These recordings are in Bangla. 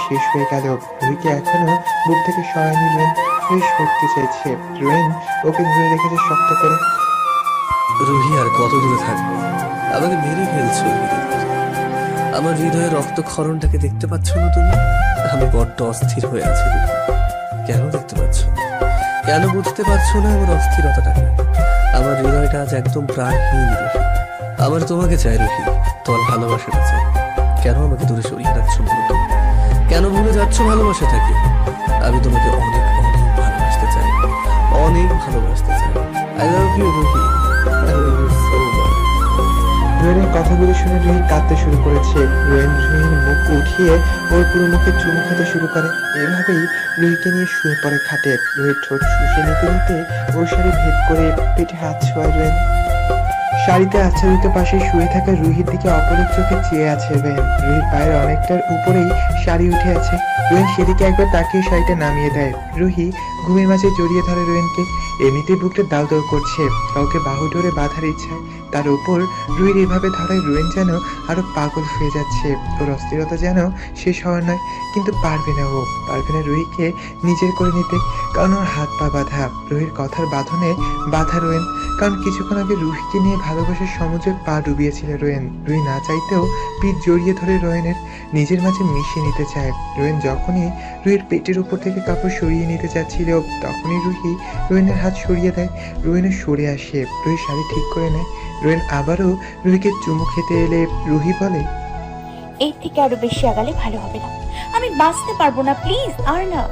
শেষ হয়ে গেল। রুহিকে এখনো বুক থেকে সরায়নি রোয়েন। রুহি সরতে চাইছে, রোয়েন ওকে ধরে রেখেছে শক্ত করে। রুহি আর কত দূরে থাকবো? আমাকে মেরে ফেলছো ধীরে ধীরে। আমার হৃদয়ের রক্তক্ষরণটাকে দেখতে পাচ্ছ না তুমি? আমি বড্ড অস্থির হয়ে আছি রুহি। কেন দেখতে পাচ্ছ না? কেন বুঝতে পারছো না আমার অস্থিরতাটাকে? আমার হৃদয়টা আজ একদম প্রাণহীন রুহি। আমার তোমাকে চাই রুহি, তোমার ভালোবাসাটা চাই। কেন আমাকে দূরে সরিয়ে রাখছো বলো তো? কেন ভুলে যাচ্ছ ভালোবাসাটাকে? আমি তোমাকে অনেক অনেক ভালোবাসতে চাই, অনেক ভালোবাসতে চাই। I love you Ruhi, I love you so much. রোয়েনের কথাগুলো শুনে রুহি কাঁদতে শুরু করেছে। রোয়েন রুহির মুখ উঠিয়ে ওর পুরো মুখে চুমু খেতে শুরু করে। এভাবেই রুহিকে নিয়ে শুয়ে পড়ে খাটে। রুহির ঠোঁট শুষে নিতে নিতে ওর শাড়ি ভেদ করে পেটে হাত ছোঁয়ায় রোয়েন। শাড়িতে আচ্ছাদিত পাশে শুয়ে থাকা রুহির দিকে অপলক চোখে চেয়ে আছে রোয়েন। রুহির পায়ের অনেকটার উপরেই শাড়ি উঠে আছে। রোয়েন সেদিকে একবার তাকিয়ে শাড়িটা নামিয়ে দেয়। রুহি ঘুমের মাঝে জড়িয়ে ধরে রোয়েনকে। এমনিতে বুকটা দাউ দাউ করছে, কাউকে বাহু ধরে বাঁধার ইচ্ছায়। তার উপর রুহির এভাবে ধরায় রোয়েন যেন আরো পাগল হয়ে যাচ্ছে। ওর অস্থিরতা যেন শেষ হওয়ার নয়, কিন্তু পারবে না, ও পারবে না রুহিকে নিজের করে নিতে, কারণ ওর হাত পা বাঁধা। রুহির কথার বাঁধনে বাঁধা রোয়েন, কারণ কিছুক্ষণ আগে রুহিকে নিয়ে ভালোবাসার সমুদ্রে পা ডুবিয়েছিল রোয়েন। রুহি না চাইতেও পিঠ জড়িয়ে ধরে রোয়েনের নিজের মাঝে মিশিয়ে নিতে চায়। রোয়েন যখনই রুহির পেটের উপর থেকে কাপড় সরিয়ে নিতে চাচ্ছিল, তখনই রুহি রোয়েনের হাত সরিয়ে দেয়। রোয়েনও সরে আসে, রুহি শাড়ি ঠিক করে নেয়। রোয়েন আবারও রুহিকে চুমু খেতে এলে রুহি বলে, এর থেকে আরো বেশি আগালে ভালো হবে না, আমি বাঁচতে পারবো না, প্লিজ আর না।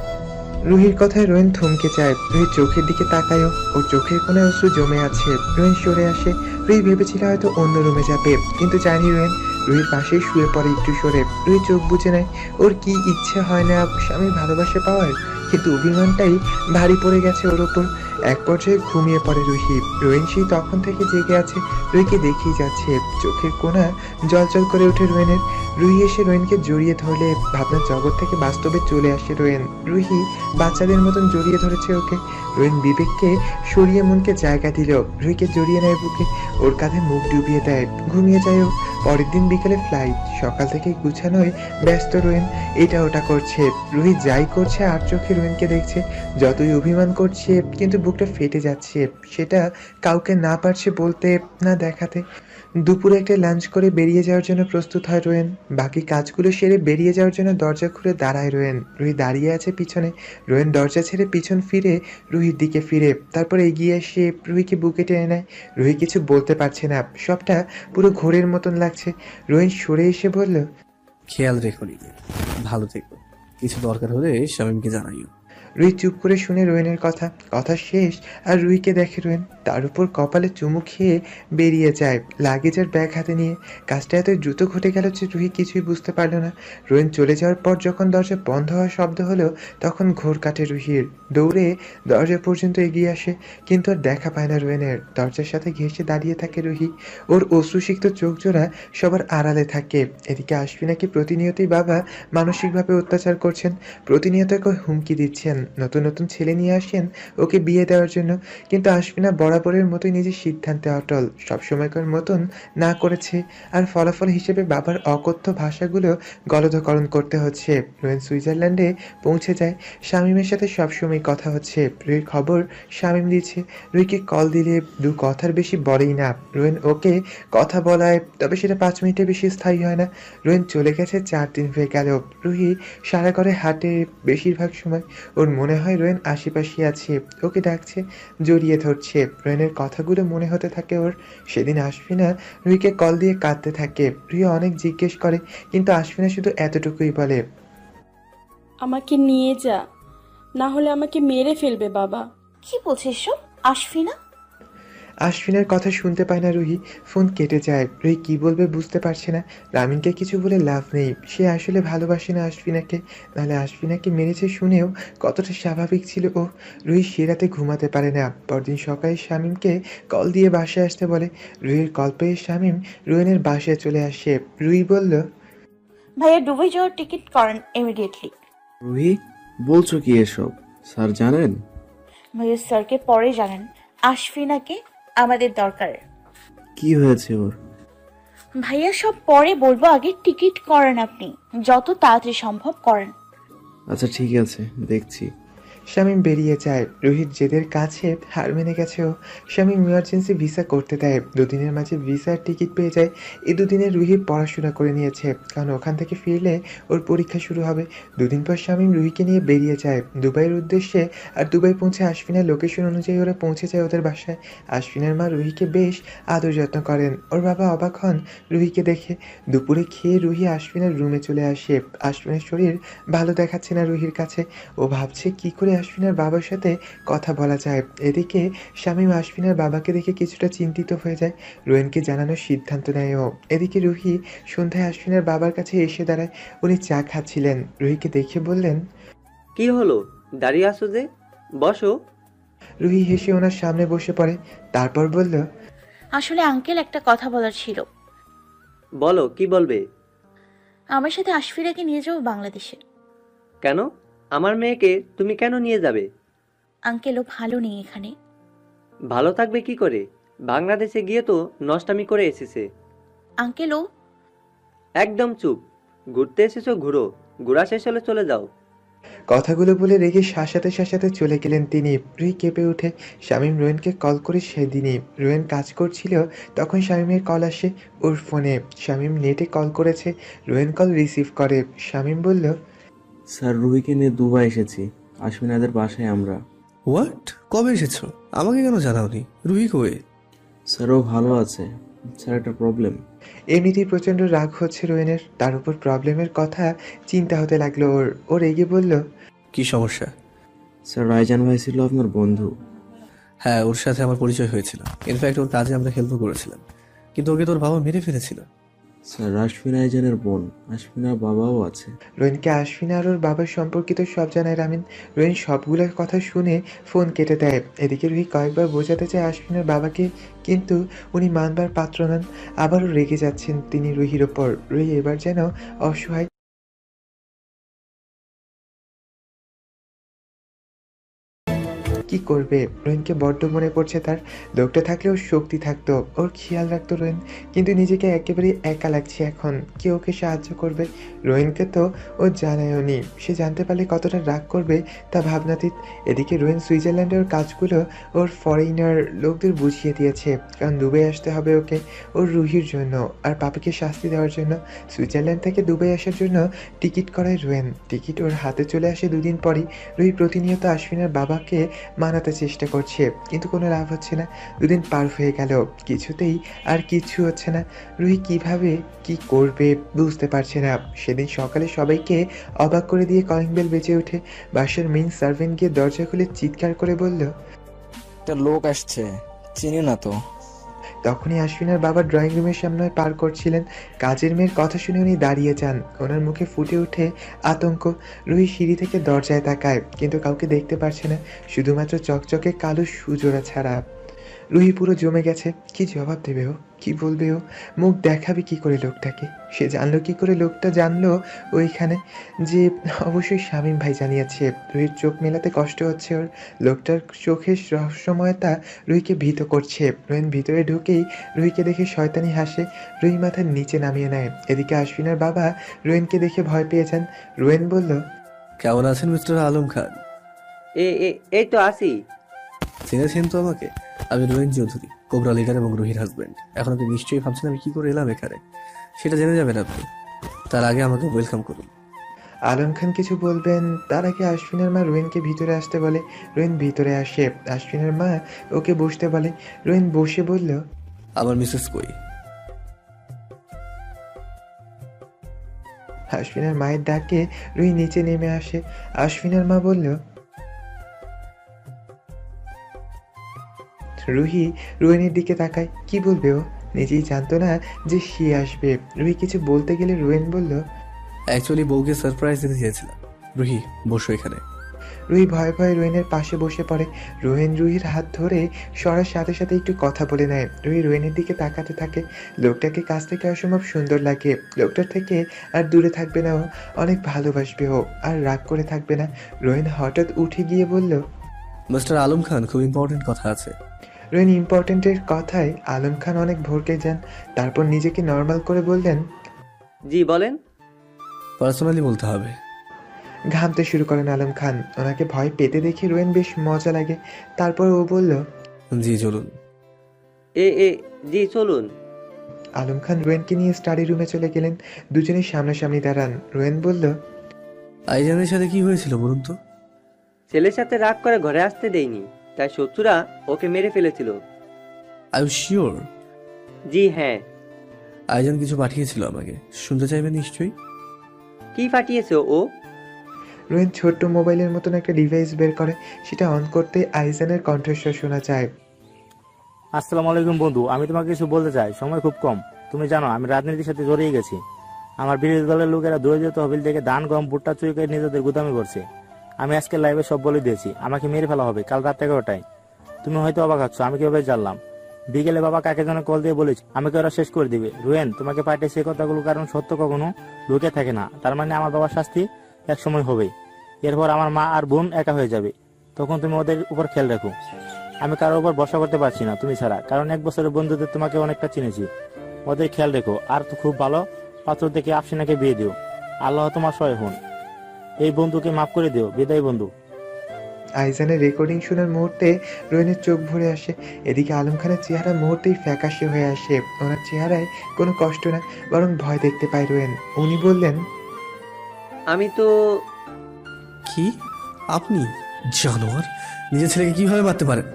রুহির কথায় রোয়েন থমকে যায়। রুহির চোখের দিকে তাকায়ও, ওর চোখের কোণে অশ্রু জমে আছে। রোয়েন সরে আসে। রুহি ভেবেছিল হয়তো অন্য রুমে যাবে, কিন্তু জানি রোয়েন রুহির পাশেই শুয়ে পড়ে একটু সরে। রুহি চোখ বুজে নেয়। ওর কি ইচ্ছে হয় না স্বামীর ভালোবাসা পাওয়ার, কিন্তু অভিমানটাই ভারী পড়ে গেছে ওর ওপর। এক পর্যায়ে ঘুমিয়ে পড়ে রুহি। রোয়েন সেই তখন থেকে জেগে আছে, রুহিকে দেখেই যাচ্ছে। চোখের কোণা জলজল করে ওঠে রোয়েনের। রুহি এসে রোয়েনকে জড়িয়ে ধরলে ভাবনার জগৎ থেকে বাস্তবে চলে আসে রোয়েন। রুহি বাচ্চাদের মতন জড়িয়ে ধরেছে ওকে। রোয়েন বিবেককে সরিয়ে মনকে জায়গা দিল। রুহিকে জড়িয়ে নেয় বুকে, ওর কাঁধে মুখ ডুবিয়ে দেয়। ঘুমিয়ে যায় ও। পরের দিন বিকেলে ফ্লাইট। সকাল থেকে গুছানোয় ব্যস্ত রোয়েন, এটা ওটা করছে। রুহি যাই করছে আর চোখে রোয়েনকে দেখছে। যতই অভিমান করছে, কিন্তু বুকটা ফেটে যাচ্ছে। সেটা কাউকে না পারছে বলতে, না দেখাতে। দুপুরে একটা লাঞ্চ করে বেরিয়ে যাওয়ার জন্য প্রস্তুত হয় রোয়েন। বাকি কাজগুলো সেরে বেরিয়ে যাওয়ার জন্য দরজা খুলে দাঁড়ায় রোয়েন। রুহি দাঁড়িয়ে আছে পিছনে। রোয়েন দরজা ছেড়ে পিছন ফিরে রুহির দিকে ফিরে, তারপর এগিয়ে এসে রুহিকে বুকে টেনে নেয়। রুহি কিছু বলতে পারছে না, সবটা পুরো ঘোরের মতন লাগছে। রোয়েন সরে এসে বলল, খেয়াল রেখো নিজে, ভালো থেকো। কিছু দরকার হলে শামীমকে জানাইও। রুহি চুপ করে শুনে রোয়েনের কথা। কথা শেষ আর রুহিকে দেখে রোয়েন, তার উপর কপালে চুমু খেয়ে বেরিয়ে যায় লাগেজ আর ব্যাগ হাতে নিয়ে। কাজটা এত দ্রুত ঘটে গেল যে রুহি কিছুই বুঝতে পারল না। রোয়েন চলে যাওয়ার পর যখন দরজা বন্ধ হওয়ার শব্দ হলো, তখন ঘোর কাটে রুহির। দৌড়ে দরজা পর্যন্ত এগিয়ে আসে, কিন্তু আর দেখা পায় না রোয়েনের। দরজার সাথে ঘেঁষে দাঁড়িয়ে থাকে রুহি। ওর অশ্রুসিক্ত চোখ জোড়া সবার আড়ালে থাকে। এদিকে আশফিনাকে প্রতিনিয়তই বাবা মানসিকভাবে অত্যাচার করছেন, প্রতিনিয়ত ওকে হুমকি দিচ্ছেন, নতুন নতুন ছেলে নিয়ে আসেন ওকে বিয়ে দেওয়ার জন্য। কিন্তু আশফিনা বরাবরের মতোই নিজের সিদ্ধান্তে অটল, সবসময়কার মতন না করেছে। আর ফলাফল হিসেবে বাবার অকথ্য ভাষাগুলো গলদকরণ করতে হচ্ছে। রোয়েন সুইজারল্যান্ডে পৌঁছে যায়। শামীমের সাথে সবসময় কথা হচ্ছে। রুহির খবর শামীম দিচ্ছে। রুহিকে কল দিলে দু কথার বেশি বলেই না। রোয়েন ওকে কথা বলায়, তবে সেটা 5 মিনিটের বেশি স্থায়ী হয় না। রোয়েন চলে গেছে 4 দিন হয়ে গেল। রুহি সারা ঘরে হাঁটে বেশিরভাগ সময়। ওর মনে হয় রোয়েন আশেপাশে আছে, ওকে ডাকছে, জড়িয়ে ধরছে। রোয়েনের কথাগুলো মনে হতে থাকে ওর। সেদিন আশফিনা রুহিকে কল দিয়ে কাঁদতে থাকে। রুহি অনেক জিজ্ঞেস করে, কিন্তু আশফিনা শুধু এতটুকুই বলে, আমাকে নিয়ে যা, না হলে আমাকে মেরে ফেলবে বাবা। কি বলছিস সব? আসবি না? আশফিনার কথা শুনতে পায় না রুহি। ফোন কেটে যায়। রুহি কি বলবে বুঝতে পারছে না। রামিনকে কিছু বলে লাভ নেই, সে আসলে ভালোবাসে না আশফিনাকে। নাহলে আশফিনাকে মেরেছে শুনেও কতটা স্বাভাবিক ছিল ও। রুহি সে রাতে ঘুমাতে পারে না। পরদিন সকালে শামীমকে কল দিয়ে বাসায় আসতে বলে। রুহির কল পেয়ে শামীম রোয়েনের বাসায় চলে আসে। রুহি বলল, ভাইয়া দুবাই যাওয়ার টিকিট করেন ইমিডিয়েটলি। রুহি, বলছো কি এসব? স্যার জানেন? ভাইয়া স্যারকে পরে জানেন, আশফিনাকে আমাদের দরকার। কি হয়েছে ওর? ভাইয়া সব পরে বলবো, আগে টিকিট করেন আপনি, যত তাড়াতাড়ি সম্ভব করেন। আচ্ছা ঠিক আছে, দেখছি। শামীম বেরিয়ে যায়। রুহির জেদের কাছে হার মেনে গেছেও। শামীম ইমার্জেন্সি ভিসা করতে দেয়। দুদিনের মাঝে ভিসার টিকিট পেয়ে যায়। এই দুদিনে রুহি পড়াশোনা করে নিয়েছে, কারণ ওখান থেকে ফিরলে ওর পরীক্ষা শুরু হবে। দুদিন পর শামীম রুহিকে নিয়ে বেরিয়ে যায় দুবাইয়ের উদ্দেশ্যে। আর দুবাই পৌঁছে আশফিনার লোকেশন অনুযায়ী ওরা পৌঁছে যায় ওদের বাসায়। আশফিনার মা রুহিকে বেশ আদর যত্ন করেন। ওর বাবা অবাক হন রুহিকে দেখে। দুপুরে খেয়ে রুহি আশফিনার রুমে চলে আসে। আশফিনার শরীর ভালো দেখাচ্ছে না রুহির কাছে। ও ভাবছে কি করে আশফিনার বাবার সাথে কথা বলা যায়। এদিকে শামীম আশফিনার বাবাকে দেখে কিছুটা চিন্তিত হয়ে যায়। রোয়েনকে জানানোর সিদ্ধান্ত নেয় ও। এদিকে রুহি সন্ধ্যায় আশফিনার বাবার কাছে এসে দাঁড়ায়। উনি চা খাচ্ছিলেন। রুহিকে দেখে বললেন, কি হলো, দাঁড়িয়ে আছো যে? বসো। রুহি হেসে ওনার সামনে বসে পড়ে। তারপর বলল, আসলে আঙ্কেল, একটা কথা বলার ছিল। বলো, কি বলবে? আমার সাথে আশফিরাকে নিয়ে যাবো বাংলাদেশে। কেন? আমার মেয়েকে তুমি কেন নিয়ে যাবে? আঙ্কেল, ও ভালো নেই এখানে। ভালো থাকবে কি করে? বাংলাদেশে গিয়ে তো নষ্টামি করে এসেছে। আঙ্কেল, ও একদম চুপ। ঘুরতে এসেছো, ঘুরো। ঘোরা শেষ হলে চলে যাও। কথাগুলো বলে রেগে শাসাতে শাসাতে চলে গেলেন তিনি। রুহি কেঁপে ওঠে। শামীম রোয়েনকে কল করে সেদিনই রোয়েন কাজ করছিল, তখন শামীমের কল আসে ওর ফোনে। শামীম নেটে কল করেছে। রোয়েন কল রিসিভ করে। শামীম বলল, স্যার রুহিকে নিয়ে দুবাই এসেছি, আশমিনাদের বাসায় আমরা। হোয়াট? কবে এসেছো? আমাকে কেন জানাওনি? রুহি কই? স্যার ও ভালো আছে। স্যার একটা প্রবলেম। এমনিতেই প্রচণ্ড রাগ হচ্ছে রোয়েনের, তার উপর প্রবলেমের কথা চিন্তা হতে লাগলো ওর। ও রেগে বলল, কি সমস্যা? স্যার রায়জান ভাই ছিল আপনার বন্ধু। হ্যাঁ, ওর সাথে আমার পরিচয় হয়েছিল। ইনফ্যাক্ট ওর কাজে আমরা হেল্পও করেছিলাম, কিন্তু ওকে তোর বাবা মেরে ফেলেছিল। স্যার আশফিন রায়জানের বোন, আশফিনার বাবাও আছে। রোয়েনকে আশফিনা আর ওর বাবার সম্পর্কিত সব জানায় রামিন। রোয়েন সবগুলোর কথা শুনে ফোন কেটে দেয়। এদিকে রুহি কয়েকবার বোঝাতে চায় আশফিনার বাবাকে, কিন্তু উনি মানবার পাত্র নন। আবারও রেগে যাচ্ছেন তিনি রুহির ওপর। রুহি এবার যেন অসহায়। কি করবে? রোহিনকে বড্ড মনে পড়ছে তার। লোকটা থাকলে ওর শক্তি থাকতো, ওর খেয়াল রাখতো রোহিন। কিন্তু নিজেকে একেবারে একা লাগছে এখন। কে ওকে সাহায্য করবে? রোহিনকে তো ও জানায়ও নি। সে জানতে পারলে কতটা রাগ করবে তা ভাবনাতীত। এদিকে রোহিন সুইজারল্যান্ডে ওর কাজগুলো ওর ফরেনার লোকদের বুঝিয়ে দিয়েছে, কারণ দুবাই আসতে হবে ওকে, ওর রুহির জন্য আর পাপিকে শাস্তি দেওয়ার জন্য। সুইজারল্যান্ড থেকে দুবাই আসার জন্য টিকিট করায় রোহিন। টিকিট ওর হাতে চলে আসে দুদিন পরই। রুহি প্রতিনিয়ত আশফিনার বাবাকে মানাতে চেষ্টা করছে, কিন্তু কোনো লাভ হচ্ছে না। দুদিন পার হয়ে গেল, কিছুতেই আর কিছু হচ্ছে না। রুহি কিভাবে কি করবে বুঝতে পারছে না। সেদিন সকালে সবাইকে অবাক করে দিয়ে কলিং বেল বেজে ওঠে। বাসার মেইন সার্ভেন্ট গিয়ে দরজা খুলে চিৎকার করে বলল, একটা লোক আসছে, চিনি না তো। তখনই আশফিনার বাবা ড্রয়িং রুমের সামনে পার করছিলেন। কাজের মেয়ের কথা শুনে উনি দাঁড়িয়ে যান। ওনার মুখে ফুটে ওঠে আতঙ্ক। রুহি সিঁড়ি থেকে দরজায় তাকায়, কিন্তু কাউকে দেখতে পারছে না, শুধুমাত্র চকচকে কালো সুজোড়া ছাড়া। রুহি পুরো জমে গেছে। কি জবাব দেবে ও? কি বলবে ও? মুখ দেখাবে কি করে লোকটাকে? সে জানলো কি করে, লোকটা জানলো ওইখানে যে অবশ্যই শামীম ভাই জানিয়েছে। রুহির চোখ মেলাতে কষ্ট হচ্ছে ওর। লোকটার চোখের রহস্যময়তা রুহিকে ভীত করছে। রোহিন ভিতরে ঢুকেই রুহিকে দেখে শয়তানি হাসে। রুহি মাথার নিচে নামিয়ে নেয়। এদিকে আশফিনার বাবা রোহিনকে দেখে ভয় পেয়ে যান। রোহিন বলল, কেমন আছেন মিস্টার আলম খান? এই তো আসি। চিনেছেন তো আমাকে? আমি রোহিন চৌধুরী, কোবরা লিডার এবং রুহির হাজব্যান্ড। এখন আপনি নিশ্চয়ই ভাবছেন আমি কি করে এলাম এখানে। সেটা জেনে যাবেন আপনি। তার আগে আমাকে ওয়েলকাম করুন। আলম খান কিছু বলবেন তার আগে আশফিনের মা রোহিনকে ভিতরে আসতে বলে। রোহিন ভিতরে আসে। আশফিনের মা ওকে বসতে বলে। রোহিন বসে বলল, আমার মিসেস কই? আশফিনের মায়ের ডাকে রুহি নিচে নেমে আসে। আশফিনের মা বলল, রুহি রোহিণীর দিকে তাকায়। কি বলবে ও? নিজেই জানতো না যে সে আসবে। রুহি কিছু বলতে গেলে রোহিণ বলল, অ্যাকচুয়ালি বউকে সারপ্রাইজ দিতে চেয়েছিলাম। রুহি, বসো এখানে। রুহি ভয়ে ভয়ে রোহিণের পাশে বসে পড়ে। রোহিণ রুহির হাত ধরে সরার সাথে সাথে একটু কথা বলে নেয়। রুহি রোহিণের দিকে তাকাতে থাকে। লোকটাকে কাছ থেকে অসম্ভব সুন্দর লাগে। লোকটার থেকে আর দূরে থাকবে না ও, অনেক ভালোবাসবে ও, আর রাগ করে থাকবে না। রোহিণ হঠাৎ উঠে গিয়ে বলল, মিস্টার আলম খান, খুব ইম্পর্টেন্ট কথা আছে। রোয়েন ইম্পর্টেন্টের কথায় আলম খান অনেক ভরকে যান। তারপর নিজেকে নর্মাল করে বললেন, জি বলেন। পার্সোনালি বলতে হবে। ঘামতে শুরু করেন আলম খান। ওনাকে ভয় পেতে দেখে রোয়েন বেশ মজা লাগে। তারপর ও বলল, জি চলুন। এ এ জি চলুন। আলম খান রোয়েনকে নিয়ে স্টাডি রুমে চলে গেলেন। দুজনেই সামনাসামনি দাঁড়ান। রোয়েন বলল, আইজানের সাথে কি হয়েছিল বলুন তো? ছেলের সাথে রাগ করে ঘরে আসতে দেয়নি, তাই শত্রুরা ওকে মেরে ফেলেছিল। I U sure? জি হ্যাঁ। আইজান কিছু পাঠিয়েছিল আমাকে, শুনতে চাইবেন নিশ্চয়ই। কি পাঠিয়েছে ও? রোয়েন ছোট্ট মোবাইলের মতন একটা ডিভাইস বের করে। সেটা অন করতে আইজানের কণ্ঠস্বর শোনা যায়। আসসালামু আলাইকুম বন্ধু, আমি তোমাকে কিছু বলতে চাই, সময় খুব কম। তুমি জানো আমি রাজনীতির সাথে জড়িয়ে গেছি। আমার বিরোধী দলের লোকেরা দরিদ্র তহবিল থেকে ধান গম ভুট্টা চুরি করে নিজেদের গুদামি করছে। আমি আজকে লাইভে সব বলে দিয়েছি, আমাকে মেরে ফেলা হবে কাল রাত 11টায়। তুমি হয়তো অবাক হচ্ছ আমি কিভাবে জানলাম। বিকেলে বাবা কাকে যেন কল দিয়ে বলেছি আমাকে ওরা শেষ করে দিবে। রুয়েন তোমাকে পাঠিয়েছে এই কথাগুলো, কারণ সত্য কখনো লুকে থাকে না। তার মানে আমার বাবার শাস্তি এক সময় হবে। এরপর আমার মা আর বোন একা হয়ে যাবে। তখন তুমি ওদের উপর খেয়াল রাখো। আমি কারোর উপর ভরসা করতে পারছি না তুমি ছাড়া, কারণ 1 বছরের বন্ধুদের তোমাকে অনেকটা চিনেছি। ওদের খেয়াল রেখো, আর তো খুব ভালো পাত্র দেখে আফসিনাকে বিয়ে দিও। আল্লাহ তোমার সহায় হন। এই বন্ধুকে মাফ করে দিও। বিদায় বন্ধু। আইজানের রেকর্ডিং শোনার মুহূর্তে রোয়েনের চোখ ভরে আসে। এদিকে আলম খানের চেহারা মুহূর্তেই ফ্যাকাশে হয়ে আসে। ওনার চেহারায় কোনো কষ্ট না, বরং ভয় দেখতে পায় রোয়েন। উনি বললেন, আমি তো কি? আপনি জানোয়ার, নিজের ছেলেকে কিভাবে মারতে পারেন?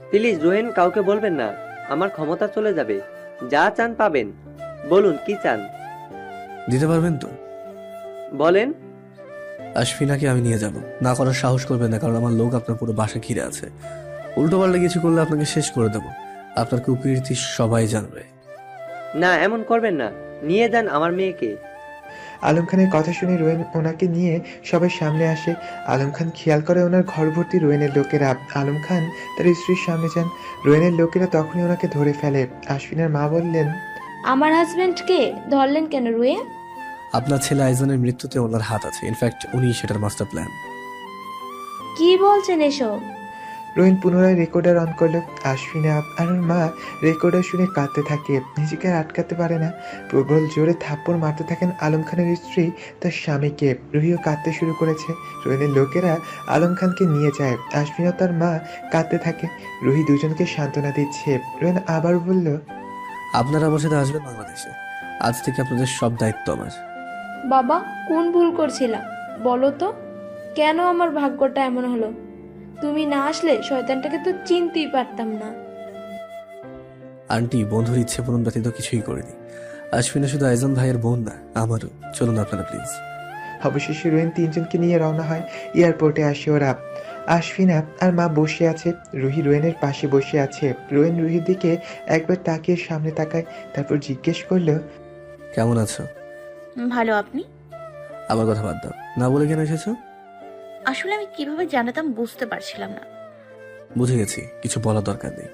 প্লিজ রোহেন, কাউকে বলবেন না, আমার ক্ষমতা চলে যাবে। যা চান পাবেন। বলুন কি চান। দিতে পারবেন তো? বলেন। আশফিনাকে আমি নিয়ে যাব। না করার সাহস করবেন না, কারণ আমার লোক আপনার পুরো বাসা ঘিরে আছে। উল্টো পাল্টা কিছু করলে আপনাকে শেষ করে দেব। আপনার কুকীর্তি সবাই জানবে। না এমন করবেন না, নিয়ে যান আমার মেয়েকে। আলম খানের কথা শুনে রোয়েন ওনাকে নিয়ে সবাই সামনে আসে। আলম খান খেয়াল করে ওনার ঘর ভর্তি রোয়েনের লোকেরা। আলম খান তার স্ত্রীর সামনে যান। রোয়েনের লোকেরা তখনই ওনাকে ধরে ফেলে। আশফিনার মা বললেন, আমার হাজবেন্ডকে ধরলেন কেন রুয়ে? আপনার ছেলে আইজানের মৃত্যুতে ওনার হাত আছে। ইনফ্যাক্ট উনি সেটার মাস্টার প্ল্যান। কি বলছেন এসব? রোয়েন পুনরায় রেকর্ডার অন করলো। আশফিনা আর ওর মা রেকর্ডার শুনে কাঁদতে থাকে। নিজেকে আর আটকাতে পারে না। প্রবল জোরে থাপ্পড় মারতে থাকেন আলম খানের স্ত্রী তার স্বামীকে। রুহিও কাঁদতে শুরু করেছে। রোয়েনের লোকেরা আলম খানকে নিয়ে যায়। আশফিনা তার মা কাঁদতে থাকে। রুহি দুজনকে সান্ত্বনা দিচ্ছে। রোয়েন আবার বলল, আপনারা আমার সাথে আসবেন বাংলাদেশে। আজ থেকে আপনাদের সব দায়িত্ব আমার। বাবা কোন ভুল করছিলাম বলো তো? কেন আমার ভাগ্যটা এমন হলো? তুমি না আসলে শয়তানটাকে তো চিনতেই পারতাম না। আন্টি, বন্ধুর ইচ্ছে পূরণ ব্যতীত কিছুই করিনি। আশফিনা শুধু আইজান ভাইয়ের বোন না, আমারও। চলুন আপনারা প্লিজ। অবশেষে রোয়েন তিনজনকে নিয়ে রওনা হয়। এয়ারপোর্টে আসে ওরা। আশফিনা আর মা বসে আছে। রুহি রোয়েনের পাশে বসে আছে। রোয়েন রুহির দিকে একবার তাকিয়ে সামনে তাকায়। তারপর জিজ্ঞেস করলো, কেমন আছো? ভালো, আপনি? আমার কথা বাদ দাও, না বলে কেন এসেছো? আসলে আমি কিভাবে জানাতাম বুঝতে পারছিলাম না। বুঝে গেছি, কিছু বলার দরকার নেই।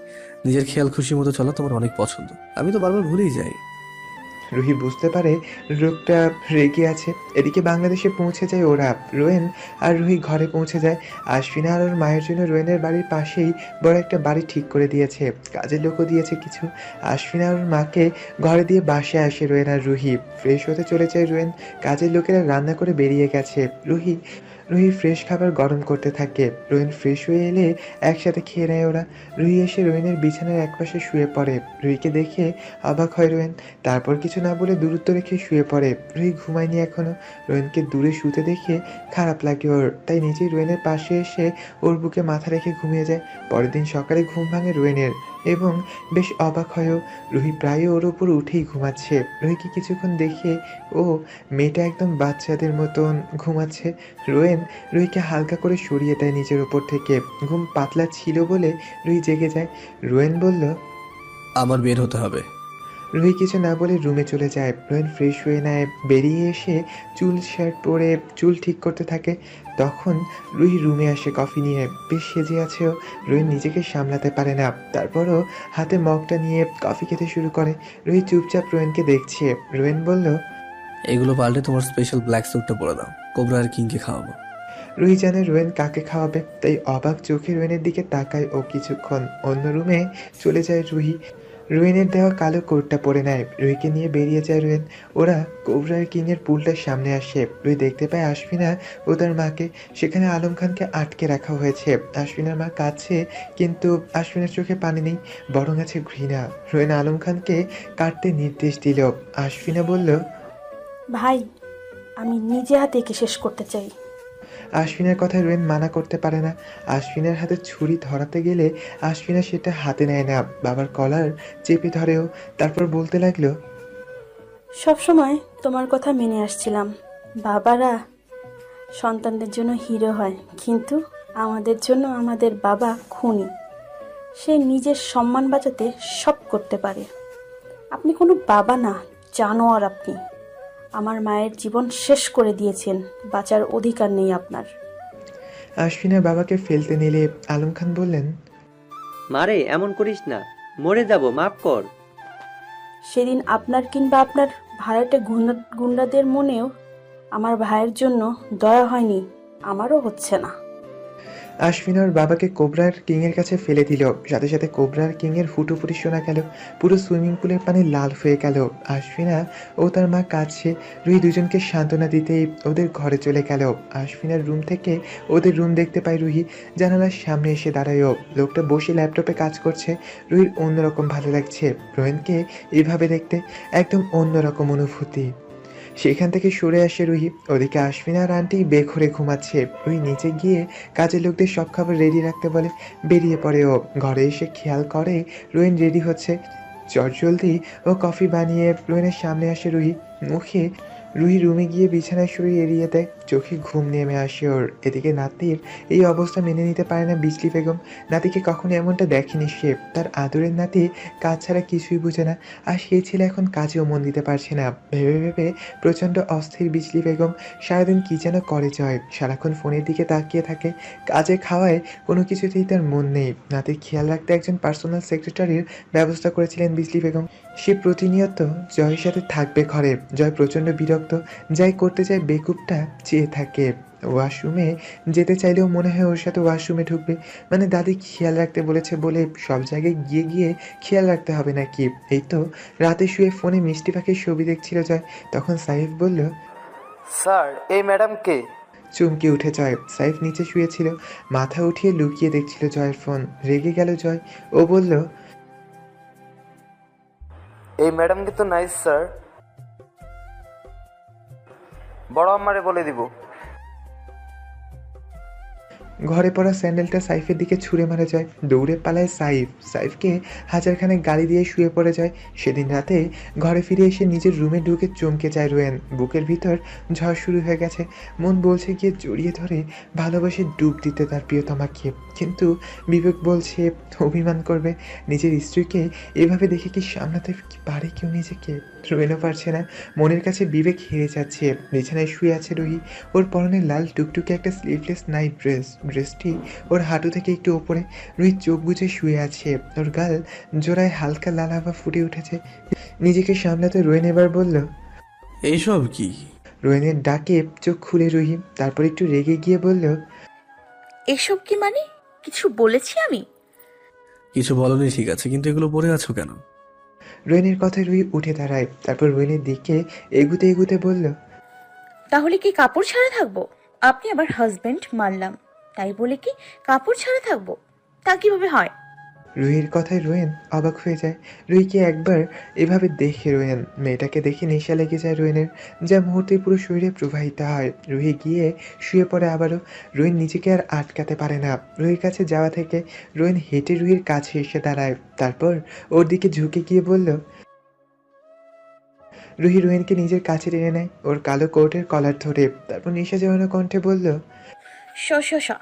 নিজের খেয়াল খুশি মতো চলা তোমার অনেক পছন্দ। আমি তো বারবার ভুলেই যাই। রুহি বুঝতে পারে লোকটা রেগে আছে। এদিকে বাংলাদেশে পৌঁছে যায় ওরা। রোয়েন আর রুহি ঘরে পৌঁছে যায়। আশফিনা আর ওর মায়ের জন্য রোয়েনের বাড়ির পাশেই বড় একটা বাড়ি ঠিক করে দিয়েছে। কাজের লোকও দিয়েছে কিছু। আশফিনা আর ওর মাকে ঘরে দিয়ে বাসায় আসে রোয়েন আর রুহি। ফ্রেশ হতে চলে যায় রোয়েন। কাজের লোকেরা রান্না করে বেরিয়ে গেছে। রুহি ফ্রেশ খাবার গরম করতে থাকে। রোয়েন ফ্রেশ হয়ে এলে একসাথে খেয়ে নেয় ওরা। রুহি এসে রোয়েনের বিছানার একপাশে শুয়ে পড়ে। রুহিকে দেখে অবাক হয় রোয়েন। তারপর কিছু না বলে দূরত্ব রেখে শুয়ে পড়ে। রুহি ঘুমায়নি এখনো। রোয়েনকে দূরে শুতে দেখে খারাপ লাগে ওর। তাই নিজেই রোয়েনের পাশে এসে ওর বুকে মাথা রেখে ঘুমিয়ে যায়। পরের দিন সকালে ঘুম ভাঙে রোয়েনের এবং বেশ অবাক হয়ও। রুহি প্রায় ওর ওপর উঠেই ঘুমাচ্ছে। রুহিকে কিছুক্ষণ দেখে ও মেয়েটা একদম বাচ্চাদের মতন ঘুমাচ্ছে। রুহিকে হালকা করে সরিয়ে দেয় নিজের ওপর থেকে। ঘুম পাতলা ছিল বলে রুহি জেগে যায়। রোয়েন বলল, আমার বের হতে হবে। রুহি কিছু না বলে রুমে চলে যায়। রোয়েন ফ্রেশ হয়ে নেয়। বেরিয়ে এসে চুল শার্ট পরে চুল ঠিক করতে থাকে। তখন রুহি রুমে আসে কফি নিয়ে। বেশ সেজে আছেও। রোয়েন নিজেকে সামলাতে পারে না। তারপরও হাতে মগটা নিয়ে কফি খেতে শুরু করে। রুহি চুপচাপ রোয়েনকে দেখছে। রোয়েন বলল, এগুলো পাল্টে তোমার স্পেশাল ব্ল্যাক স্যুটটা পরে দাও। কোবরা আর কিংকে খাওয়াবো। রুহি জানে রোয়েন কাকে খাওয়াবে, তাই অবাক চোখে রোয়েনের দিকে তাকায় ও কিছুক্ষণ। অন্য রুমে চলে যায় রুহি। রোয়েনের দেওয়া কালো কোটটা পরে নেয়, রুহিকে নিয়ে বেরিয়ে যায় রোয়েন। ওরা কোবরার কিংয়ের পুলটার সামনে আসে। রুহি দেখতে পায় আশফিনা ও তার মাকে। সেখানে আলম খানকে আটকে রাখা হয়েছে। আশফিনার মা কাঁদছে, কিন্তু আশফিনার চোখে পানি নেই, বরং আছে ঘৃণা। রোয়েন আলম খানকে কাটতে নির্দেশ দিল। আশফিনা বলল, ভাই, আমি নিজে হাতে একে শেষ করতে চাই। আশফিনার কথায় রোয়েন মানা করতে পারে না। আশফিনার হাতে ছুরি ধরাতে গেলে আশফিনা সেটা হাতে নেয় না, বাবার কলার চেপে ধরেও। তারপর বলতে লাগলো, সবসময় তোমার কথা মেনে আসছিলাম। বাবারা সন্তানদের জন্য হিরো হয়, কিন্তু আমাদের জন্য আমাদের বাবা খুনি। সে নিজের সম্মান বাঁচাতে সব করতে পারে। আপনি কোনো বাবা না, জানোয়ার আপনি। আমার মায়ের জীবন শেষ করে দিয়েছেন, বাঁচার অধিকার নেই আপনার। আশফিনার বাবাকে ফেলতে নিলে আলম খান বললেন, মারে এমন করিস না, মরে যাব, মাফ কর। সেদিন আপনার কিংবা আপনার ভাড়াটে গুন্ডাদের মনেও আমার ভাইয়ের জন্য দয়া হয়নি, আমারও হচ্ছে না। আশফিনার বাবাকে কোবরার কিংয়ের কাছে ফেলে দিল। সাথে সাথে কোবরার কিংয়ের ফুটোফুটি শোনা গেল। পুরো সুইমিং পুলের পানি লাল হয়ে গেল। আশফিনা ও তার মা কাঁদছে। রুহি দুজনকে সান্ত্বনা দিতেই ওদের ঘরে চলে গেল। আশফিনার রুম থেকে ওদের রুম দেখতে পায় রুহি। জানালার সামনে এসে দাঁড়ায়ও। লোকটা বসে ল্যাপটপে কাজ করছে। রুহির অন্যরকম ভালো লাগছে। রোয়েনকে এভাবে দেখতে একদম অন্যরকম অনুভূতি। সেখান থেকে সরে আসে রুহি। ওদিকে আশফিনা আর আন্টি বেঘরে ঘুমাচ্ছে। রুহি নিচে গিয়ে কাজের লোকদের সব খাবার রেডি রাখতে বলে। বেরিয়ে পড়ে ও। ঘরে এসে খেয়াল করে রোয়েন রেডি হচ্ছে। চটজলদি ও কফি বানিয়ে রোয়েনের সামনে আসে রুহি। মুখে রুহি রুমে গিয়ে বিছানায় শুয়ে এড়িয়ে দেয়। চোখে ঘুম নেমে আসে ওর। এদিকে নাতির এই অবস্থা মেনে নিতে পারে না বিজলি বেগম। নাতিকে কখনো এমনটা দেখেনি সে। তার আদরের নাতি কাজ ছাড়া কিছুই বুঝে না, আর সেই ছেলে এখন কাজেও মন দিতে পারছে না। ভেবে ভেবে প্রচণ্ড অস্থির বিজলি বেগম। সারাদিন কি যেন করে জয়, সারাক্ষণ ফোনের দিকে তাকিয়ে থাকে। কাজে খাওয়ায় কোনো কিছুতেই তার মন নেই। নাতির খেয়াল রাখতে একজন পার্সোনাল সেক্রেটারির ব্যবস্থা করেছিলেন বিজলি বেগম। সে প্রতিনিয়ত জয়ের সাথে থাকবে ঘরে। জয় প্রচণ্ড বিরক্ত। যাই করতে চায় বেকুবটা চেয়ে থাকে। ওয়াশরুমে যেতে চাইলেও মনে হয় ওর সাথে ওয়াশরুমে ঢুকবে। মানে দাদি খেয়াল রাখতে বলেছে বলে সব জায়গায় গিয়ে গিয়ে খেয়াল রাখতে হবে নাকি? এই তো রাতে শুয়ে ফোনে মিষ্টি পাখির ছবি দেখছিল জয়। তখন সাইফ বলল, স্যার, এই ম্যাডাম কে? চমকে উঠে জয়। সাইফ নিচে শুয়েছিল, মাথা উঠিয়ে লুকিয়ে দেখছিল জয়ের ফোন। রেগে গেল জয়। ও বলল, এই ম্যাডামকে তো নাইস স্যার, বড় আমারে বলে দিব। ঘরে পড়া স্যান্ডেলটা সাইফের দিকে ছুঁড়ে মারা যায়। দৌড়ে পালায় সাইফ। সাইফকে হাজারখানে গালি দিয়ে শুয়ে পড়ে যায়। সেদিন রাতে ঘরে ফিরে এসে নিজের রুমে ঢুকে চমকে যায় রোয়েন। বুকের ভিতর ঝড় শুরু হয়ে গেছে। মন বলছে গিয়ে জড়িয়ে ধরে ভালোবাসে ডুব দিতে তার প্রিয়তমাকে, কিন্তু বিবেক বলছে অভিমান করবে। নিজের স্ত্রীকে এভাবে দেখে কি সামলাতে পারে কেউ নিজেকে? রোয়েনও পারছে না। মনের কাছে বিবেক হেরে যাচ্ছে। বিছানায় শুয়ে আছে রুহি। ওর পরনে লাল টুকটুকে একটা স্লিভলেস নাইট ড্রেসটি ওর হাঁটু থেকে একটু ওপরে। রুহি চোখ বুজে শুয়ে আছে। ওর গাল জোড়ায় হালকা লাল হাওয়া ফুটে উঠেছে। নিজেকে সামলাতে রোয়েন এবার বলল, এইসব কি? রোয়েনের ডাকে চোখ খুলে রুহি। তারপর একটু রেগে গিয়ে বলল, এসব কি মানে? কিছু বলেছি আমি? কিছু বলনি, ঠিক আছে, কিন্তু এগুলো পরে আছো কেন? রোয়েনের কথায় রুহি উঠে দাঁড়ায়। তারপর রোয়েনের দিকে এগুতে এগুতে বলল, তাহলে কি কাপড় ছাড়া থাকবো? আপনি আবার হাজবেন্ড মানলাম, তাই বলে কি কাপড় ছাড়া থাকবো? তা কিভাবে হয়? রুহির কথায় রোয়েন অবাক হয়ে যায়। রুহিকে একবার এভাবে দেখে রোয়েন। মেয়েটাকে দেখে নেশা লেগে যায় রোয়েনের, যা মুহূর্তে পুরো শরীরে প্রবাহিত হয়। রুহি গিয়ে শুয়ে পড়ে আবারও। রোয়েন নিজেকে আর আটকাতে পারে না। রুহির কাছে যাওয়া থেকে রোয়েন হেঁটে রুহির কাছে এসে দাঁড়ায়। তারপর ওর দিকে ঝুঁকে গিয়ে বলল, রুহি রোয়েনকে নিজের কাছে টেনে নেয়, ওর কালো কোটের কলার ধরে। তারপর নেশা জড়ানো কণ্ঠে বলল,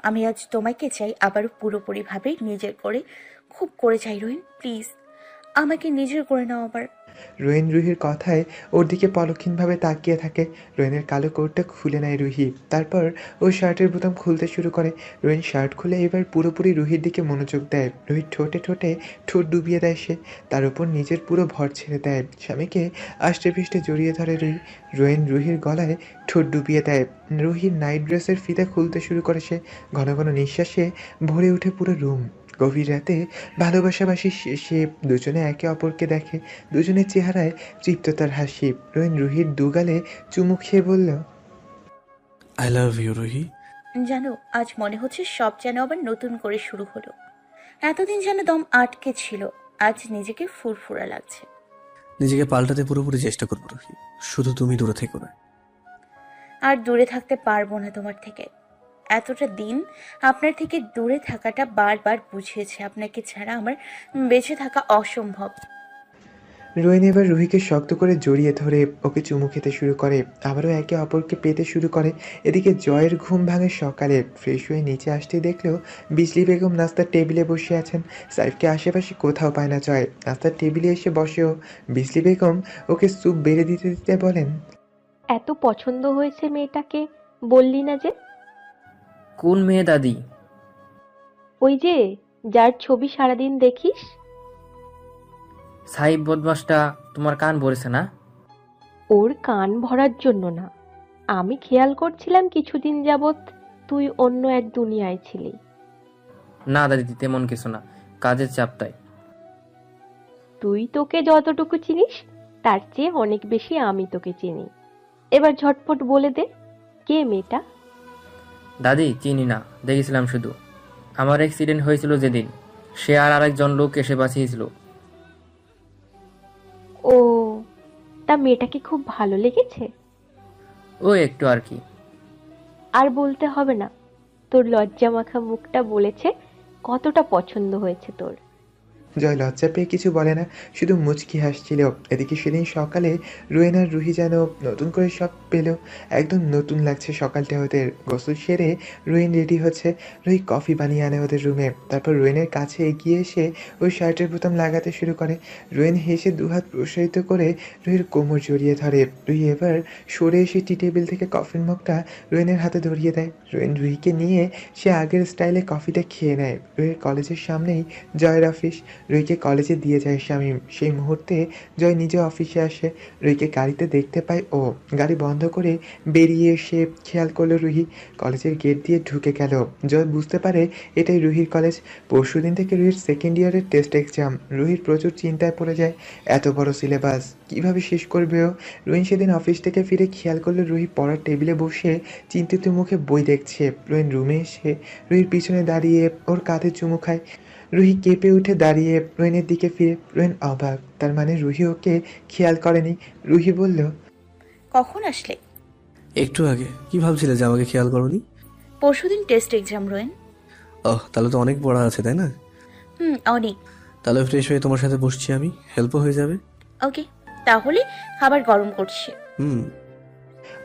আমি আজ তোমাকে চাই আবারও পুরোপুরিভাবে নিজের করে, খুব করে চাই রোহিন, প্লিজ। আমাকে নিজের করে নাও আবার। রোয়েন রুহির কথায় ওর দিকে পলক্ষীনভাবে তাকিয়ে থাকে। রোয়েনের কালো কোটটা খুলে নেয় রুহি, তারপর ও শার্টের বোতাম খুলতে শুরু করে। রোয়েন শার্ট খুলে এবার পুরোপুরি রুহির দিকে মনোযোগ দেয়। রুহির ঠোঁটে ঠোঁটে ঠোঁট ডুবিয়ে দেয় সে, তার উপর নিজের পুরো ভর ছেড়ে দেয়। স্বামীকে আষ্টে পৃষ্ঠে জড়িয়ে ধরে রুহি। রোয়েন রুহির গলায় ঠোঁট ডুবিয়ে দেয়। রুহির নাইট ড্রেসের ফিতা খুলতে শুরু করে সে। ঘন ঘন নিঃশ্বাসে ভরে ওঠে পুরো রুম। গভীর রাতে ভালোবাসাবাসি শেষে দুজনে একে অপরকে দেখে। দুজনের চেহারায় তৃপ্ততার হাসি। রোয়েন রুহির দুগালে চুমু খেয়ে বলল, আই লাভ ইউ রুহি। জানো, আজ মনে হচ্ছে সব যেন আবার নতুন করে শুরু হলো। এতদিন যেন দম আটকে ছিল, আজ নিজেকে ফুরফুরা লাগছে। নিজেকে পাল্টাতে পুরোপুরি চেষ্টা করবো রুহি, শুধু তুমি দূরে থেকো না। আর দূরে থাকতে পারবো না তোমার থেকে। এতটা দিন আপনার থেকে দূরে থাকাটা বারবার বুঝিয়েছে আপনাকে ছাড়া আমার বেঁচে থাকা অসম্ভব। রোয়েন এবার রুহিকে শক্ত করে জড়িয়ে ধরে ওকে চুমু খেতে শুরু করে। আবারও একে অপরকে পেতে শুরু করে। এদিকে জয়ের ঘুম ভাঙে সকালে। ফ্রেশ হয়ে নিচে আসতেই দেখলেও বিজলি বেগম নাস্তার টেবিলে বসে আছেন। সাইফকে আশেপাশে কোথাও পায় না জয়। নাস্তার টেবিলে এসে বসেও বিজলি বেগম ওকে স্যুপ বেড়ে দিতে দিতে বলেন, এত পছন্দ হয়েছে মেয়েটাকে, বললি না যে? কোন মেয়ে দাদি? ওই যে, যার ছবি সারাদিন দেখিস। সাহিব বদমাসটা তোমার কান ভরেছে না? ওর কান ভরার জন্য না, আমি খেয়াল করছিলাম কিছুদিন যাবৎ তুই অন্য এক দুনিয়ায় ছিলি। না দাদি, তেমন কিছু না, কাজের চাপটাই। তুই তোকে যতটুকু চিনিস তার চেয়ে অনেক বেশি আমি তোকে চিনি। এবার ঝটপট বলে দে, কে মেয়েটা? দাদি চিনি না, দেখেছিলাম শুধু। আমার অ্যাক্সিডেন্ট হয়েছিল যেদিন, সে আর আরেকজন লোক এসে বাঁচিয়েছিল। ও, তা মেয়েটাকে খুব ভালো লেগেছে? ও একটু আর কি। আর বলতে হবে না, তোর লজ্জা মাখা মুখটা বলেছে কতটা পছন্দ হয়েছে তোর। জয় লজ্জা পেয়ে কিছু বলে না, শুধু মুচকি হাসছিল। এদিকে সেদিন সকালে রোয়েন আর রুহি যেন নতুন করে সব পেল। একদম নতুন লাগছে সকালটা ওদের। গোসল সেরে রোয়েন রেডি হচ্ছে। রুহি কফি বানিয়ে আনে ওদের রুমে। তারপর রোয়েনের কাছে এগিয়ে এসে ওই শার্টের বোতাম লাগাতে শুরু করে। রোয়েন হেসে দুহাত প্রসারিত করে রুহির কোমর জড়িয়ে ধরে। রুহি এবার সরে এসে টি টেবিল থেকে কফির মগটা রোয়েনের হাতে ধরিয়ে দেয়। রোয়েন রুহিকে নিয়ে সে আগের স্টাইলে কফিটা খেয়ে নেয়। রুহির কলেজের সামনেই জয়ের অফিস। রুহিকে কলেজে দিয়ে যায় শামীম। সেই মুহূর্তে জয় নিজে অফিসে আসে। রুহিকে গাড়িতে দেখতে পায় ও। গাড়ি বন্ধ করে বেরিয়ে এসে খেয়াল করলো রুহি। কলেজের গেট দিয়ে ঢুকে গেল। জয় বুঝতে পারে এটাই রুহির কলেজ। পরশুদিন থেকে রুহির সেকেন্ড ইয়ারের টেস্ট এক্সাম। রুহির প্রচুর চিন্তায় পড়ে যায়। এত বড় সিলেবাস কিভাবে শেষ করবে ও। রুহিন সেদিন অফিস থেকে ফিরে খেয়াল করলো রুহি পড়ার টেবিলে বসে চিন্তিত মুখে বই দেখছে। রুহিন রুমে এসে রুহির পিছনে দাঁড়িয়ে ওর কাঁধে চুমু খায়। রুহি কেঁপে উঠে দাঁড়িয়ে রোয়েনের দিকে ফিরে। রোয়েন অবাক, তার মানে রুহি ওকে খেয়াল করেনি। রুহি বলল, কখন আসলে? একটু আগে। কি ভাবছিলে যে আমাকে খেয়াল করোনি? পরশুদিন টেস্ট এক্সাম রোয়েন। ওহ, তাহলে তো অনেক পড়া আছে তাই না? অনেক। তাহলে ফ্রেশ হয়ে তোমার সাথে বসছি আমি, হেল্পও হয়ে যাবে। ওকে, তাহলে খাবার গরম করছি।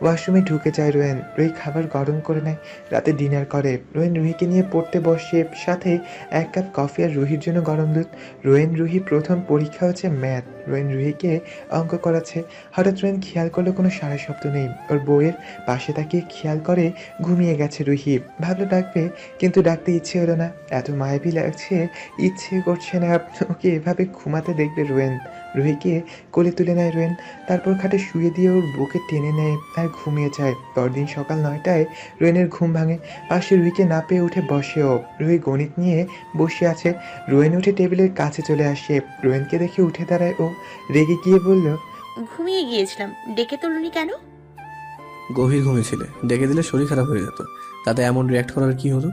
ওয়াশরুমে ঢুকে যায় রোয়েন। রুহি খাবার গরম করে নেয়। রাতে ডিনার করে। রোয়েন রুহিকে নিয়ে পড়তে বসে, সাথে এক কাপ কফি আর রুহির জন্য গরম দুধ। রোয়েন রুহি প্রথম পরীক্ষা হচ্ছে ম্যাথ। রোয়েন রুহিকে অঙ্ক করাচ্ছে। হঠাৎ রোয়েন খেয়াল করলো কোনো সারা শব্দ নেই। ওর বউয়ের পাশে তাকিয়ে খেয়াল করে ঘুমিয়ে গেছে রুহি। ভাবলো ডাকবে, কিন্তু ডাকতে ইচ্ছে হলো না। এত মায়াবী লাগছে, ইচ্ছে করছে না ওকে এভাবে ঘুমাতে দেখবে রোয়েন। রুহিকে কোলে তুলে নেয় রোয়েন। তারপর খাটে শুয়ে দিয়ে ওর বুকে টেনে নেয় আর ঘুমিয়ে যায়। পরদিন সকাল 9টায় রোয়েনের ঘুম ভাঙে। পাশে রুহিকে না পেয়ে উঠে বসেও। রুহি গণিত নিয়ে বসে আছে। রোয়েন উঠে টেবিলের কাছে চলে আসে। রোয়েনকে দেখে উঠে দাঁড়ায় ও। রেগে গিয়ে বলল, ঘুমিয়ে গিয়েছিলাম, ডেকে তুলনি কেন? গভীর ঘুমিয়েছিলে, ডেকে দিলে শরীর খারাপ হয়ে যেত। তাতে এমন রিয়াক্ট করার কি হলো?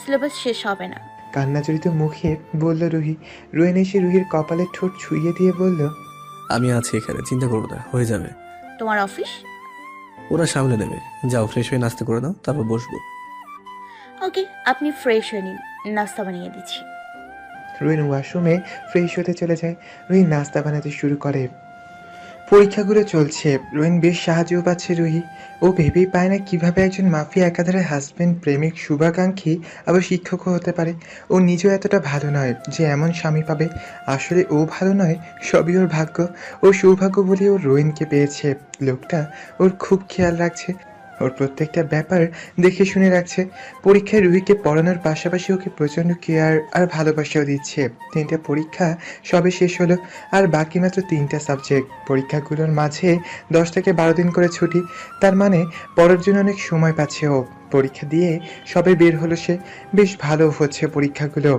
সিলেবাস শেষ হবে না। কান্নাজড়িত মুখে বলল রুহি। রোয়েন এসে রুহির কপালে ঠোঁট ছুঁয়ে দিয়ে বলল, আমি আছি এখানে, চিন্তা করবো না, হয়ে যাবে। তোমার অফিস? ওরা সামলে নেবে। যাও ফ্রেশ হয়ে নাস্তা করে দাও, তারপর বসবো। ওকে, আপনি ফ্রেশ হয়ে নিন, নাস্তা বানিয়ে দিচ্ছি। রোয়েন ওয়াশরুমে ফ্রেশ হতে চলে যায়। রুহি নাস্তা বানাতে শুরু করে। পরীক্ষাগুলো চলছে, রোহিন বেশ সাহায্যও পাচ্ছে রুহি। ও ভেবেই পায় না কিভাবে একজন মাফিয়া একাধারে হাজবেন্ড, প্রেমিক, শুভাকাঙ্ক্ষী আবার শিক্ষকও হতে পারে। ও নিজেও এতটা ভালো নয় যে এমন স্বামী পাবে। আসলে ও ভালো নয়, সবই ওর ভাগ্য। ও সৌভাগ্য বলে ও রোহিনকে পেয়েছে। লোকটা ওর খুব খেয়াল রাখছে, ওর প্রত্যেকটা ব্যাপার দেখে শুনে রাখছে। পরীক্ষায় রুহিকে পড়ানোর পাশাপাশি ওকে প্রচণ্ড কেয়ার আর ভালোবাসাও দিচ্ছে। 3টে পরীক্ষা সবে শেষ হলো, আর বাকি মাত্র 3টা সাবজেক্ট। পরীক্ষাগুলোর মাঝে 10 থেকে 12 দিন করে ছুটি। তার মানে পড়ার জন্য অনেক সময় পাচ্ছে ও। পরীক্ষা দিয়ে সবে বের হলো সে। বেশ ভালো হচ্ছে পরীক্ষাগুলো।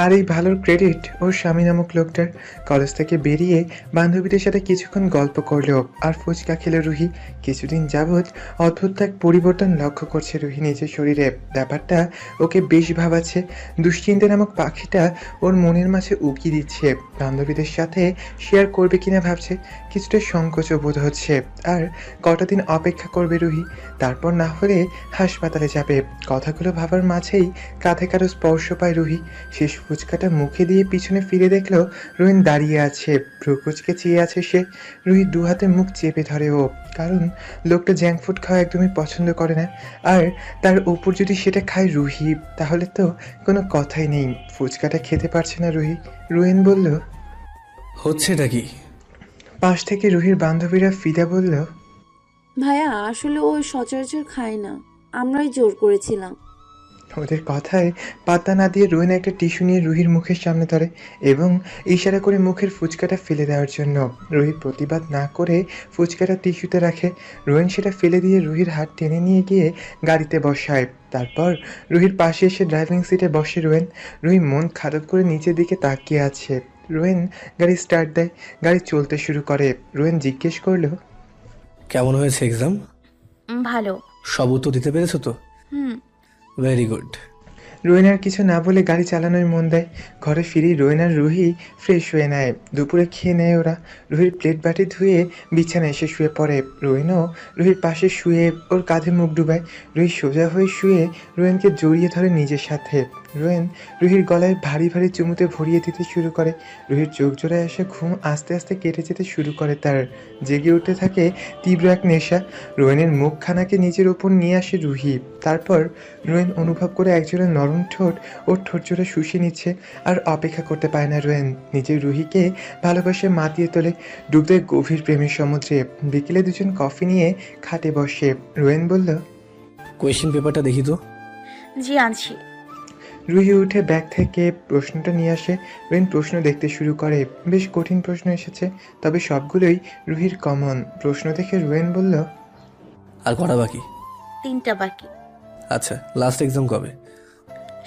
আর এই ভালোর ক্রেডিট ওর স্বামী নামক লোকটার। কলেজ থেকে বেরিয়ে বান্ধবীদের সাথে কিছুক্ষণ গল্প করলো আর ফুচকা খেলো রুহি। কিছুদিন যাবৎ অদ্ভুত এক পরিবর্তন লক্ষ্য করছে রুহি নিজের শরীরে। ব্যাপারটা ওকে বেশ ভাবাচ্ছে। দুশ্চিন্তা নামক পাখিটা ওর মনের মাঝে উকি দিচ্ছে। বান্ধবীদের সাথে শেয়ার করবে কিনা ভাবছে। কিছুটা সংকোচও বোধ হচ্ছে। আর কটা দিন অপেক্ষা করবে রুহি, তারপর না হলে হাসপাতালে যাবে। কথাগুলো ভাবার মাঝেই কাঁধে কারো স্পর্শ পায় রুহি। শেষ ফুচকাটা মুখে দিয়ে পিছনে ফিরে দেখলো রোহিন দাঁড়িয়ে আছে। ভ্রুকুচকে চেয়ে আছে সে। রুহি দু হাতে মুখ চেপে ধরে ও, কারণ লোকটা জ্যাঙ্ক ফুড খাওয়া একদমই পছন্দ করে না। আর তার উপর যদি সেটা খায় রুহি, তাহলে তো কোনো কথাই নেই। ফুচকাটা খেতে পারছে না রুহি। রোহিন বলল, হচ্ছেটা কি? পাশ থেকে রুহির বান্ধবীরা ফিদা বলল, ভাইয়া আসলে ও সচরাচর খায় না, আমরাই জোর করেছিলাম। ওদের কথায় পাত্তা না দিয়ে রোহিন একটা টিস্যু নিয়ে রুহির মুখের সামনে ধরে এবং ইশারা করে মুখের ফুচকাটা ফেলে দেওয়ার জন্য। রুহি প্রতিবাদ না করে ফুচকাটা টিস্যুতে রাখে। রোহিন সেটা ফেলে দিয়ে রুহির হাত টেনে নিয়ে গিয়ে গাড়িতে বসায়। তারপর রুহির পাশে এসে ড্রাইভিং সিটে বসে রোহিন। রুহি মন খারাপ করে নিচের দিকে তাকিয়ে আছে। রোহিন গাড়ি স্টার্ট দেয়, গাড়ি চলতে শুরু করে। রোহিন জিজ্ঞেস করলো, কেমন হয়েছে এক্সাম? ভালো। সব উত্তর দিতে পেরেছো তো? হুম। Very good. রোহিন আর কিছু না বলে গাড়ি চালানোয় মন দেয়। ঘরে ফিরেই রোহিন আর রুহি ফ্রেশ হয়ে নেয়। দুপুরে খেয়ে নেয় ওরা। রুহির প্লেট বাটি ধুয়ে বিছানায় এসে শুয়ে পড়ে। রোহিনও রুহির পাশে শুয়ে ওর কাঁধে মুখ ডুবায়। রুহি সোজা হয়ে শুয়ে রোহিনকে জড়িয়ে ধরে নিজের সাথে। রোহিন রুহির গলায় ভারী ভারী চুমুতে ভরিয়ে দিতে শুরু করে। রুহির চোখ জোড়ায় এসে ঘুম আস্তে আস্তে কেটে যেতে শুরু করে তার। জেগে উঠতে থাকে তীব্র এক নেশা। রোহিনের মুখখানাকে নিজের ওপর নিয়ে আসে রুহি। তারপর রোহিন অনুভব করে একজনের নরম ঠোঁট ওর ঠোঁট জোড়া শুষে নিচ্ছে। আর অপেক্ষা করতে পারে না রোহিন। নিজের রুহিকে ভালোবাসে মাতিয়ে তোলে। ডুব দেয় গভীর প্রেমের সমুদ্রে। বিকেলে দুজন কফি নিয়ে খাটে বসে। রোহিন বলল, কোয়েশ্চেন পেপারটা দেখি তো। জি আনছি। রুহি উঠে ব্যাগ থেকে প্রশ্নটা নিয়ে আসে। রোহিন প্রশ্ন দেখতে শুরু করে। বেশ কঠিন প্রশ্ন এসেছে, তবে সবগুলোই রুহির কমন। প্রশ্ন দেখে রোহিন বলল, আর কটা বাকি? 3টা বাকি। আচ্ছা, লাস্ট এক্সাম কবে?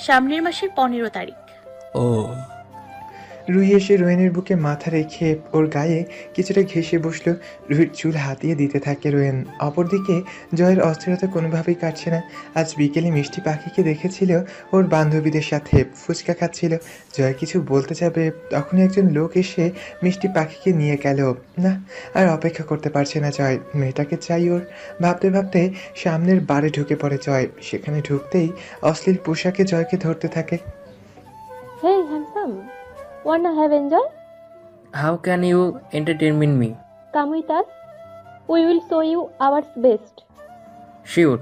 সামনের মাসের 15 তারিখ। ও। রুহি এসে রোহিনের বুকে মাথা রেখে ওর গায়ে কিছুটা ঘেঁষে বসলো। রুহির চুল হাতিয়ে দিতে থাকে রোহিন। অপরদিকে জয়ের অস্থিরতা কোনোভাবেই কাটছে না। আজ বিকেলে মিষ্টি পাখিকে দেখেছিল ওর বান্ধবীদের সাথে ফুচকা খাচ্ছিল। জয় কিছু বলতে যাবে, তখনই একজন লোক এসে মিষ্টি পাখিকে নিয়ে গেল। না, আর অপেক্ষা করতে পারছে না জয়। মেয়েটাকে চাই ওর। ভাবতে ভাবতে সামনের বারে ঢুকে পড়ে জয়। সেখানে ঢুকতেই অশ্লীল পোশাকে জয়কে ধরতে থাকে। Hey, handsome. Wanna have enjoy? How can you entertain me? Come with us. We will show you our best. Sure.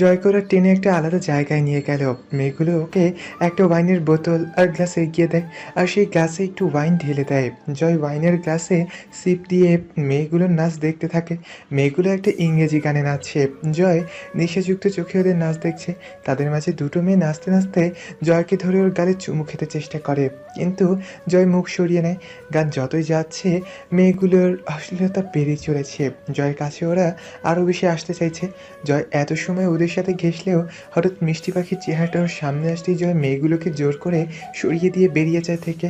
জয়কে ওরা টেনে একটা আলাদা জায়গায় নিয়ে গেল। মেয়েগুলো ওকে একটা ওয়াইনের বোতল আর গ্লাস এগিয়ে দেয়, আর সেই গ্লাসে একটু ওয়াইন ঢেলে দেয়। জয় ওয়াইনের গ্লাসে সিপ দিয়ে মেয়েগুলোর নাচ দেখতে থাকে। মেয়েগুলো একটা ইংরেজি গানে নাচছে। জয় নেশাযুক্ত চোখে ওদের নাচ দেখছে। তাদের মাঝে দুটো মেয়ে নাচতে নাচতে জয়কে ধরে ওর গালে চুমু খেতে চেষ্টা করে, কিন্তু জয় মুখ সরিয়ে নেয়। গান যতই যাচ্ছে মেয়েগুলোর অশ্লীলতা বেড়ে চলেছে। জয়ের কাছে ওরা আরও বেশি আসতে চাইছে। জয় এত সময় ওদের সাথে ঘেঁষলেও হঠাৎ মিষ্টি পাখির চেহারাটা ওর সামনে আসতেই জয় মেয়েগুলোকে জোর করে সরিয়ে দিয়ে বেরিয়ে যায় থেকে।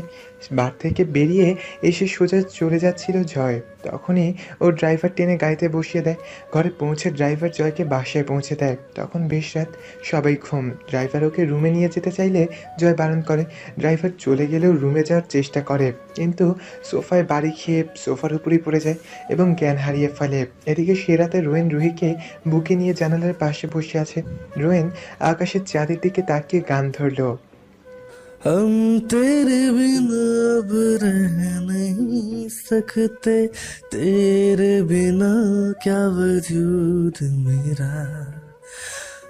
বার থেকে বেরিয়ে এসে সোজা চলে যাচ্ছিল জয়, তখনই ওর ড্রাইভার টেনে গাড়িতে বসিয়ে দেয়। ঘরে পৌঁছে ড্রাইভার জয়কে বাসায় পৌঁছে দেয়। তখন বেশ রাত, সবাই ঘুম। ড্রাইভার ওকে রুমে নিয়ে যেতে চাইলে জয় বারণ করে। ড্রাইভার চলে গেলেও রুমে যাওয়ার চেষ্টা করে, কিন্তু সোফায় বাড়ি খেয়ে সোফার উপরেই পড়ে যায় এবং জ্ঞান হারিয়ে ফেলে। এদিকে সে রাতে রোহিন রুহিকে বুকে নিয়ে জানালার পাশে বসে আছে। রোহিন আকাশের চাঁদের দিকে তাকিয়ে গান ধরল। हम तेरे बिना अब रह नहीं सकते, तेरे बिना क्या वजूद मेरा।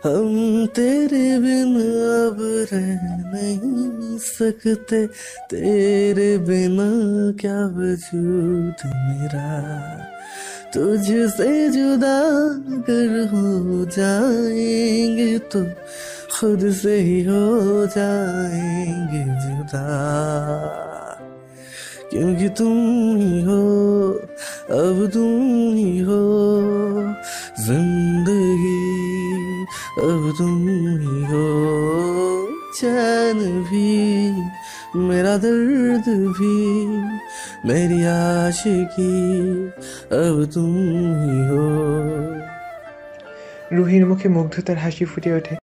हम तेरे बिना अब रह नहीं सकते, तेरे बिना क्या वजूद मेरा। तुझसे जुदा अगर हो जाएंगे तो खुद से ही हो जाएंगे जुदा, क्योंकि तुम ही हो, अब तुम ही हो जिंदगी, अब तुम ही हो चैन भी, मेरा दर्द भी, मेरी आशिकी, अब तुम ही हो। রুহির মুখে মুগ্ধতার হাসি ফুটে ওঠে।